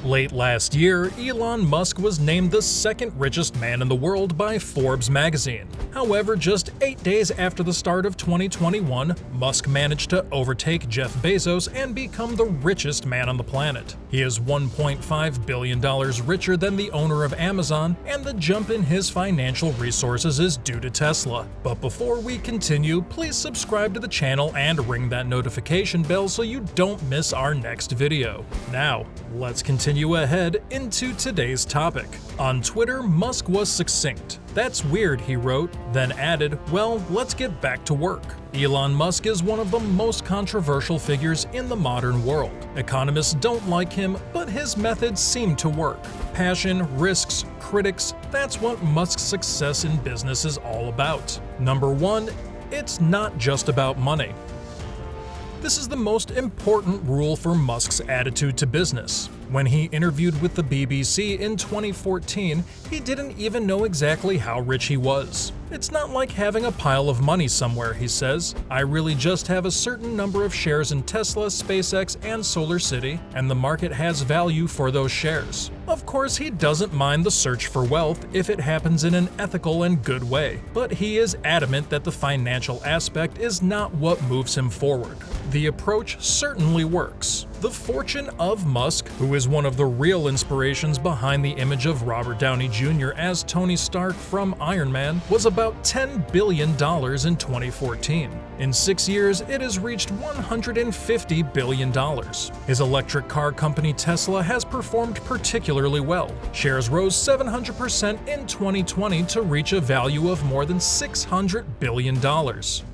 Late last year, Elon Musk was named the second richest man in the world by Forbes magazine. However, just 8 days after the start of 2021, Musk managed to overtake Jeff Bezos and become the richest man on the planet. He is $1.5 billion richer than the owner of Amazon, and the jump in his financial resources is due to Tesla. But before we continue, please subscribe to the channel and ring that notification bell so you don't miss our next video. Now, let's continue ahead into today's topic. On Twitter, Musk was succinct. "That's weird," he wrote, then added, "Well, let's get back to work." Elon Musk is one of the most controversial figures in the modern world. Economists don't like him, but his methods seem to work. Passion, risks, critics, that's what Musk's success in business is all about. Number 1, it's not just about money. This is the most important rule for Musk's attitude to business. When he interviewed with the BBC in 2014, he didn't even know exactly how rich he was. "It's not like having a pile of money somewhere," he says. "I really just have a certain number of shares in Tesla, SpaceX, and SolarCity, and the market has value for those shares." Of course, he doesn't mind the search for wealth if it happens in an ethical and good way, but he is adamant that the financial aspect is not what moves him forward. The approach certainly works. The fortune of Musk, who is one of the real inspirations behind the image of Robert Downey Jr. as Tony Stark from Iron Man, was about $10 billion in 2014. In 6 years, it has reached $150 billion. His electric car company Tesla has performed particularly well. Shares rose 700% in 2020 to reach a value of more than $600 billion.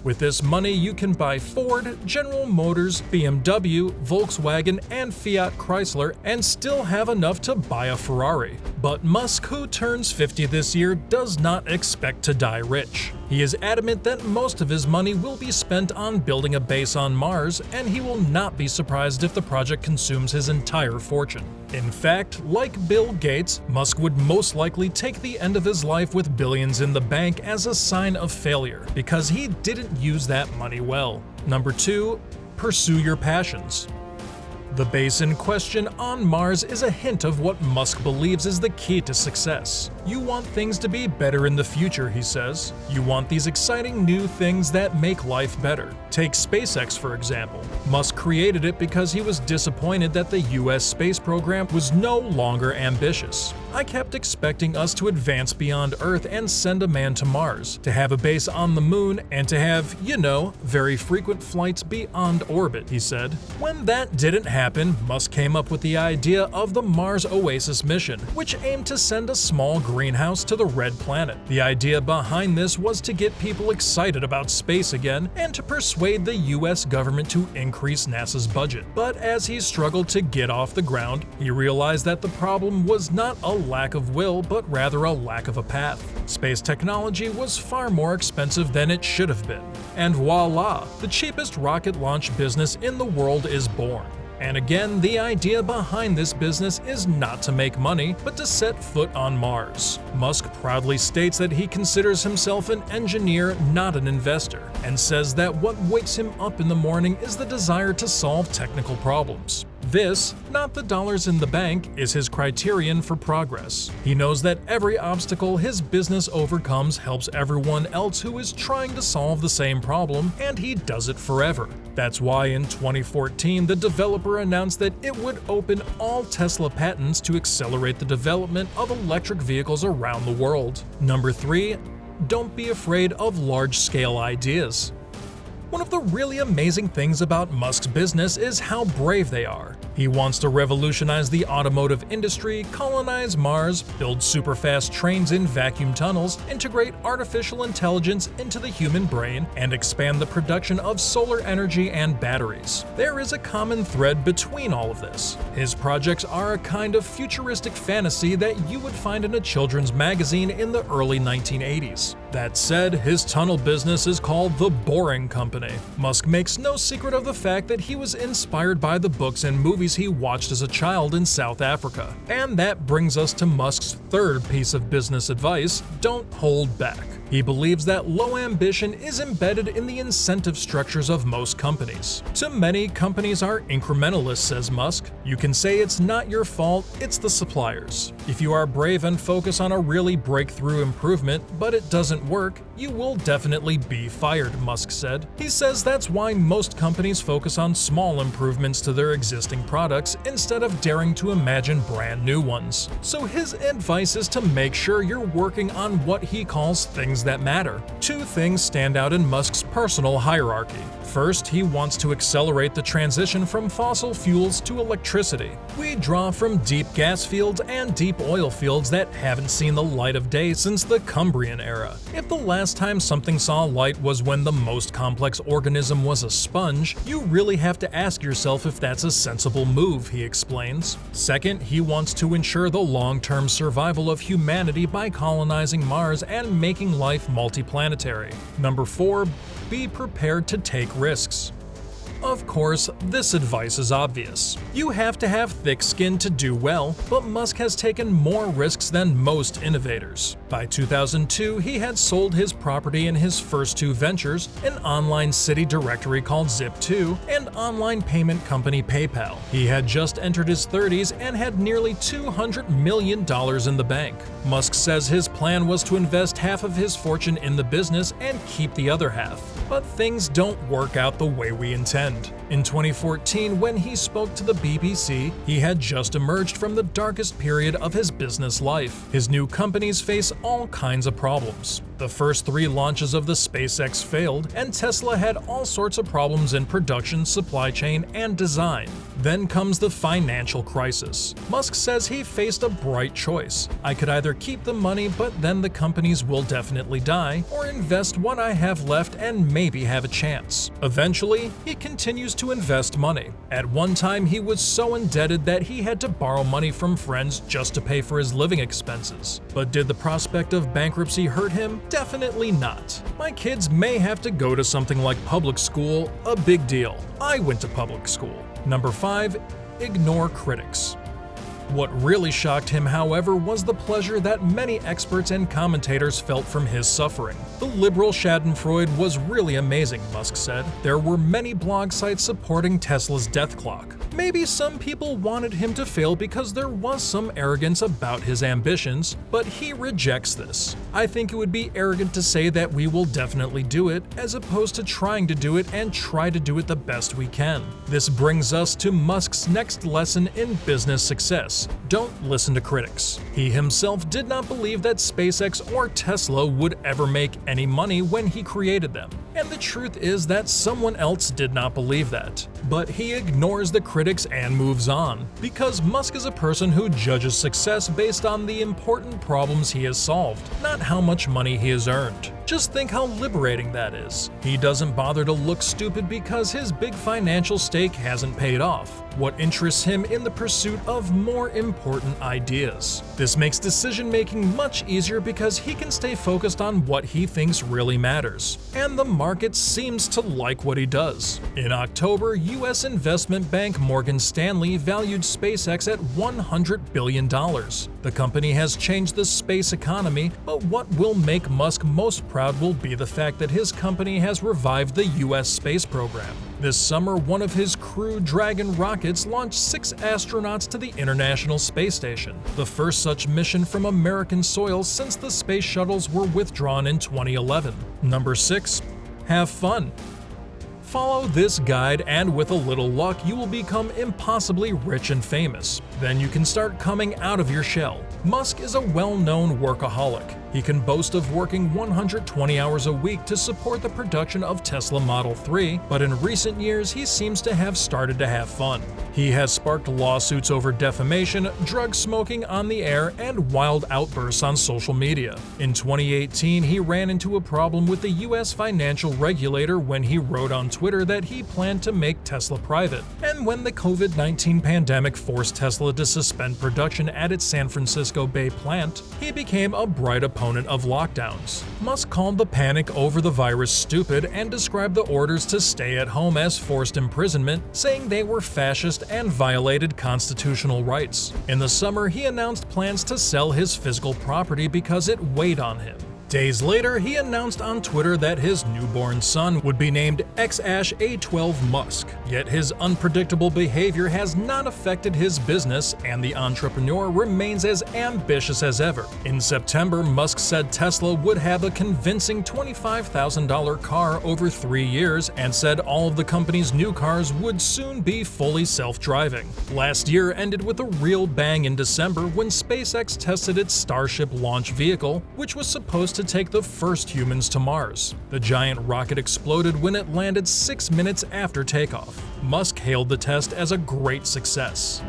With this money, you can buy Ford, General Motors, BMW, Volkswagen, and Fiat Chrysler and still have enough to buy a Ferrari. But Musk, who turns 50 this year, does not expect to die rich. He is adamant that most of his money will be spent on building a base on Mars, and he will not be surprised if the project consumes his entire fortune. In fact, like Bill Gates, Musk would most likely take the end of his life with billions in the bank as a sign of failure, because he didn't use that money well. Number 2, pursue your passions. The base in question on Mars is a hint of what Musk believes is the key to success. "You want things to be better in the future," he says. "You want these exciting new things that make life better." Take SpaceX, for example. Musk created it because he was disappointed that the US space program was no longer ambitious. "I kept expecting us to advance beyond Earth and send a man to Mars, to have a base on the moon, and to have, very frequent flights beyond orbit," he said. When that didn't happen, Musk came up with the idea of the Mars Oasis mission, which aimed to send a small greenhouse to the red planet. The idea behind this was to get people excited about space again and to persuade the US government to increase NASA's budget. But as he struggled to get off the ground, he realized that the problem was not a lack of will, but rather a lack of a path. Space technology was far more expensive than it should have been. And voila, the cheapest rocket launch business in the world is born. And again, the idea behind this business is not to make money, but to set foot on Mars. Musk proudly states that he considers himself an engineer, not an investor, and says that what wakes him up in the morning is the desire to solve technical problems. This, not the dollars in the bank, is his criterion for progress. He knows that every obstacle his business overcomes helps everyone else who is trying to solve the same problem, and he does it forever. That's why in 2014, the developer announced that it would open all Tesla patents to accelerate the development of electric vehicles around the world. Number 3, don't be afraid of large-scale ideas. One of the really amazing things about Musk's business is how brave they are. He wants to revolutionize the automotive industry, colonize Mars, build super-fast trains in vacuum tunnels, integrate artificial intelligence into the human brain, and expand the production of solar energy and batteries. There is a common thread between all of this. His projects are a kind of futuristic fantasy that you would find in a children's magazine in the early 1980s. That said, his tunnel business is called The Boring Company. Musk makes no secret of the fact that he was inspired by the books and movies he watched as a child in South Africa. And that brings us to Musk's third piece of business advice: don't hold back. He believes that low ambition is embedded in the incentive structures of most companies. To many, companies are incrementalist, says Musk. You can say it's not your fault, it's the suppliers. If you are brave and focus on a really breakthrough improvement, but it doesn't work, you will definitely be fired, Musk said. He says that's why most companies focus on small improvements to their existing products instead of daring to imagine brand new ones. So his advice is to make sure you're working on what he calls things that matter. Two things stand out in Musk's personal hierarchy. First, he wants to accelerate the transition from fossil fuels to electricity. We draw from deep gas fields and deep oil fields that haven't seen the light of day since the Cambrian era. If the last time something saw light was when the most complex organism was a sponge, you really have to ask yourself if that's a sensible move, he explains. Second, he wants to ensure the long-term survival of humanity by colonizing Mars and making life multiplanetary. Number 4, be prepared to take risks. Of course, this advice is obvious. You have to have thick skin to do well, but Musk has taken more risks than most innovators. By 2002, he had sold his property in his first two ventures, an online city directory called Zip2 and online payment company PayPal. He had just entered his 30s and had nearly $200 million in the bank. Musk says his plan was to invest half of his fortune in the business and keep the other half. But things don't work out the way we intend. In 2014, when he spoke to the BBC, he had just emerged from the darkest period of his business life. His new companies face all kinds of problems. The first 3 launches of the SpaceX failed, and Tesla had all sorts of problems in production, supply chain, and design. Then comes the financial crisis. Musk says he faced a bright choice. I could either keep the money, but then the companies will definitely die, or invest what I have left and maybe have a chance. Eventually, he continues to invest money. At one time, he was so indebted that he had to borrow money from friends just to pay for his living expenses. But did the prospect of bankruptcy hurt him? Definitely not. My kids may have to go to something like public school, a big deal. I went to public school. Number 5, ignore critics. What really shocked him, however, was the pleasure that many experts and commentators felt from his suffering. The liberal Schadenfreude was really amazing, Musk said. There were many blog sites supporting Tesla's death clock. Maybe some people wanted him to fail because there was some arrogance about his ambitions, but he rejects this. I think it would be arrogant to say that we will definitely do it, as opposed to trying to do it and try to do it the best we can. This brings us to Musk's next lesson in business success. Don't listen to critics. He himself did not believe that SpaceX or Tesla would ever make any money when he created them. And the truth is that someone else did not believe that. But he ignores the critics and moves on, because Musk is a person who judges success based on the important problems he has solved, not how much money he has earned. Just think how liberating that is. He doesn't bother to look stupid because his big financial stake hasn't paid off. What interests him in the pursuit of more important ideas. This makes decision-making much easier because he can stay focused on what he thinks really matters. And the market seems to like what he does. In October, U.S. investment bank Morgan Stanley valued SpaceX at $100 billion. The company has changed the space economy, but what will make Musk most proud will be the fact that his company has revived the U.S. space program. This summer, one of his Crew Dragon rockets launched 6 astronauts to the International Space Station, the first such mission from American soil since the space shuttles were withdrawn in 2011. Number 6. Have fun. Follow this guide and with a little luck you will become impossibly rich and famous. Then you can start coming out of your shell. Musk is a well-known workaholic. He can boast of working 120 hours a week to support the production of Tesla Model 3, but in recent years he seems to have started to have fun. He has sparked lawsuits over defamation, drug smoking on the air, and wild outbursts on social media. In 2018, he ran into a problem with the US financial regulator when he wrote on Twitter that he planned to make Tesla private. And when the COVID-19 pandemic forced Tesla to suspend production at its San Francisco Bay plant, he became a bright opponent of lockdowns. Musk called the panic over the virus stupid and described the orders to stay at home as forced imprisonment, saying they were fascist and violated constitutional rights. In the summer, he announced plans to sell his physical property because it weighed on him. Days later, he announced on Twitter that his newborn son would be named X-A12 Musk. Yet his unpredictable behavior has not affected his business, and the entrepreneur remains as ambitious as ever. In September, Musk said Tesla would have a convincing $25,000 car over 3 years, and said all of the company's new cars would soon be fully self-driving. Last year ended with a real bang in December when SpaceX tested its Starship launch vehicle, which was supposed to take the first humans to Mars. The giant rocket exploded when it landed 6 minutes after takeoff. Musk hailed the test as a great success.